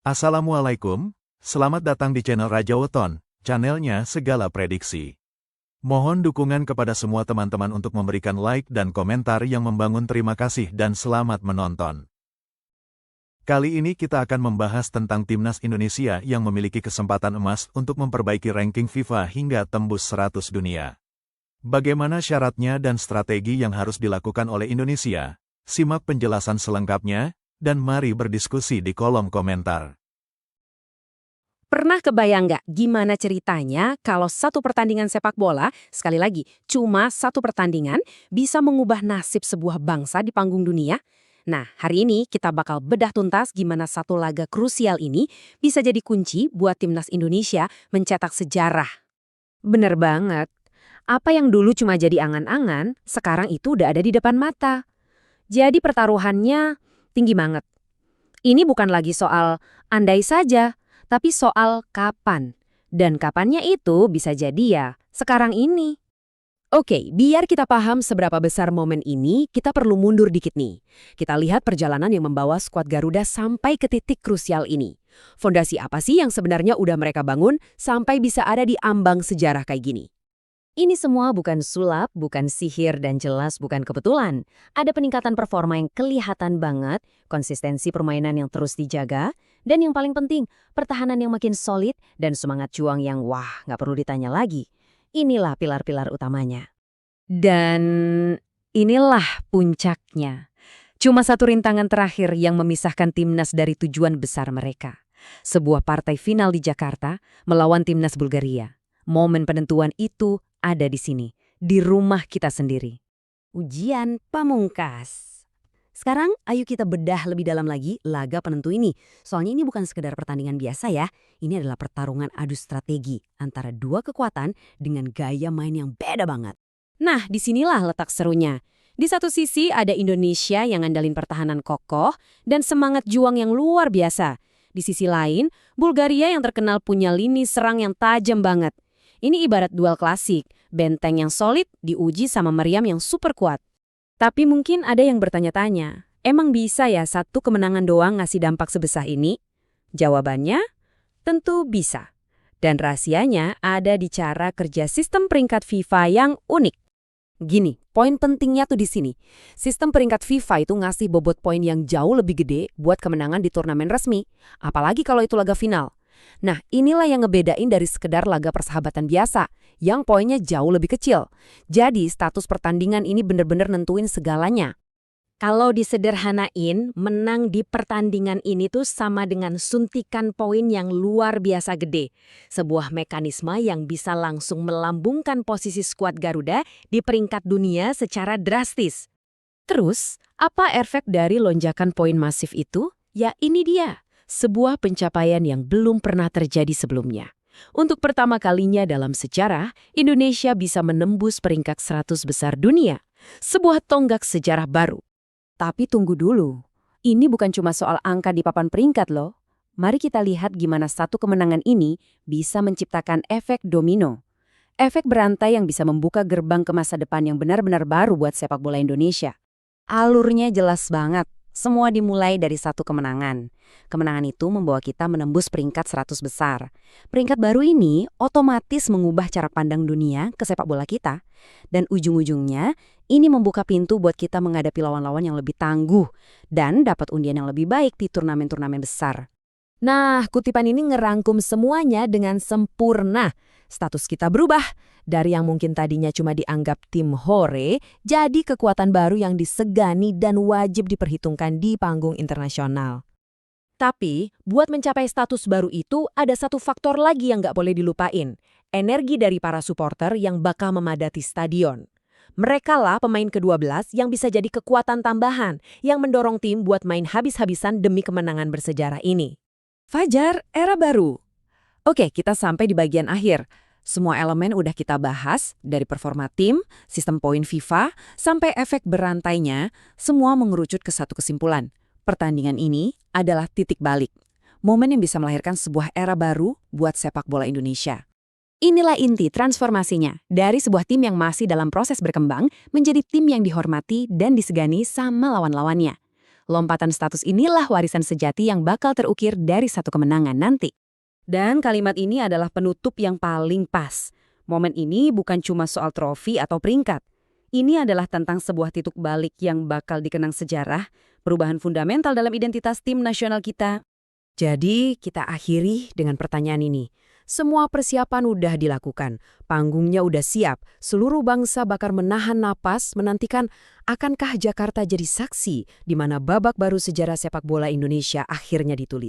Assalamualaikum, selamat datang di channel Raja Weton, channelnya segala prediksi. Mohon dukungan kepada semua teman-teman untuk memberikan like dan komentar yang membangun. Terima kasih dan selamat menonton. Kali ini kita akan membahas tentang timnas Indonesia yang memiliki kesempatan emas untuk memperbaiki ranking FIFA hingga tembus 100 dunia. Bagaimana syaratnya dan strategi yang harus dilakukan oleh Indonesia? Simak penjelasan selengkapnya, dan mari berdiskusi di kolom komentar. Pernah kebayang nggak gimana ceritanya kalau satu pertandingan sepak bola, sekali lagi, cuma satu pertandingan, bisa mengubah nasib sebuah bangsa di panggung dunia? Nah, hari ini kita bakal bedah tuntas gimana satu laga krusial ini bisa jadi kunci buat timnas Indonesia mencetak sejarah. Bener banget. Apa yang dulu cuma jadi angan-angan, sekarang itu udah ada di depan mata. Jadi pertaruhannya tinggi banget. Ini bukan lagi soal andai saja, tapi soal kapan. Dan kapannya itu bisa jadi ya sekarang ini. Oke, biar kita paham seberapa besar momen ini, kita perlu mundur dikit nih. Kita lihat perjalanan yang membawa skuad Garuda sampai ke titik krusial ini. Fondasi apa sih yang sebenarnya udah mereka bangun sampai bisa ada di ambang sejarah kayak gini? Ini semua bukan sulap, bukan sihir, dan jelas bukan kebetulan. Ada peningkatan performa yang kelihatan banget, konsistensi permainan yang terus dijaga, dan yang paling penting, pertahanan yang makin solid dan semangat juang yang wah, nggak perlu ditanya lagi. Inilah pilar-pilar utamanya. Dan inilah puncaknya. Cuma satu rintangan terakhir yang memisahkan timnas dari tujuan besar mereka. Sebuah partai final di Jakarta melawan timnas Bulgaria. Momen penentuan itu ada di sini, di rumah kita sendiri. Ujian pamungkas. Sekarang ayo kita bedah lebih dalam lagi laga penentu ini. Soalnya ini bukan sekedar pertandingan biasa ya. Ini adalah pertarungan adu strategi antara dua kekuatan dengan gaya main yang beda banget. Nah, disinilah letak serunya. Di satu sisi ada Indonesia yang ngandalin pertahanan kokoh dan semangat juang yang luar biasa. Di sisi lain, Bulgaria yang terkenal punya lini serang yang tajam banget. Ini ibarat duel klasik, benteng yang solid diuji sama meriam yang super kuat. Tapi mungkin ada yang bertanya-tanya, emang bisa ya satu kemenangan doang ngasih dampak sebesar ini? Jawabannya, tentu bisa. Dan rahasianya ada di cara kerja sistem peringkat FIFA yang unik. Gini, poin pentingnya tuh di sini. Sistem peringkat FIFA itu ngasih bobot poin yang jauh lebih gede buat kemenangan di turnamen resmi. Apalagi kalau itu laga final. Nah, inilah yang ngebedain dari sekedar laga persahabatan biasa, yang poinnya jauh lebih kecil. Jadi, status pertandingan ini bener-bener nentuin segalanya. Kalau disederhanain, menang di pertandingan ini tuh sama dengan suntikan poin yang luar biasa gede. Sebuah mekanisme yang bisa langsung melambungkan posisi skuad Garuda di peringkat dunia secara drastis. Terus, apa efek dari lonjakan poin masif itu? Ya ini dia. Sebuah pencapaian yang belum pernah terjadi sebelumnya. Untuk pertama kalinya dalam sejarah, Indonesia bisa menembus peringkat 100 besar dunia. Sebuah tonggak sejarah baru. Tapi tunggu dulu, ini bukan cuma soal angka di papan peringkat loh. Mari kita lihat gimana satu kemenangan ini bisa menciptakan efek domino. Efek berantai yang bisa membuka gerbang ke masa depan yang benar-benar baru buat sepak bola Indonesia. Alurnya jelas banget. Semua dimulai dari satu kemenangan. Kemenangan itu membawa kita menembus peringkat 100 besar. Peringkat baru ini otomatis mengubah cara pandang dunia ke sepak bola kita. Dan ujung-ujungnya, ini membuka pintu buat kita menghadapi lawan-lawan yang lebih tangguh dan dapat undian yang lebih baik di turnamen-turnamen besar. Nah, kutipan ini ngerangkum semuanya dengan sempurna. Status kita berubah. Dari yang mungkin tadinya cuma dianggap tim hore, jadi kekuatan baru yang disegani dan wajib diperhitungkan di panggung internasional. Tapi, buat mencapai status baru itu, ada satu faktor lagi yang nggak boleh dilupain. Energi dari para supporter yang bakal memadati stadion. Mereka lah pemain ke-12 yang bisa jadi kekuatan tambahan yang mendorong tim buat main habis-habisan demi kemenangan bersejarah ini. Fajar, era baru. Oke, kita sampai di bagian akhir. Semua elemen udah kita bahas, dari performa tim, sistem poin FIFA, sampai efek berantainya, semua mengerucut ke satu kesimpulan. Pertandingan ini adalah titik balik. Momen yang bisa melahirkan sebuah era baru buat sepak bola Indonesia. Inilah inti transformasinya, dari sebuah tim yang masih dalam proses berkembang, menjadi tim yang dihormati dan disegani sama lawan-lawannya. Lompatan status inilah warisan sejati yang bakal terukir dari satu kemenangan nanti. Dan kalimat ini adalah penutup yang paling pas. Momen ini bukan cuma soal trofi atau peringkat. Ini adalah tentang sebuah titik balik yang bakal dikenang sejarah, perubahan fundamental dalam identitas tim nasional kita. Jadi, kita akhiri dengan pertanyaan ini. Semua persiapan udah dilakukan, panggungnya udah siap, seluruh bangsa bakal menahan napas menantikan akankah Jakarta jadi saksi di mana babak baru sejarah sepak bola Indonesia akhirnya ditulis.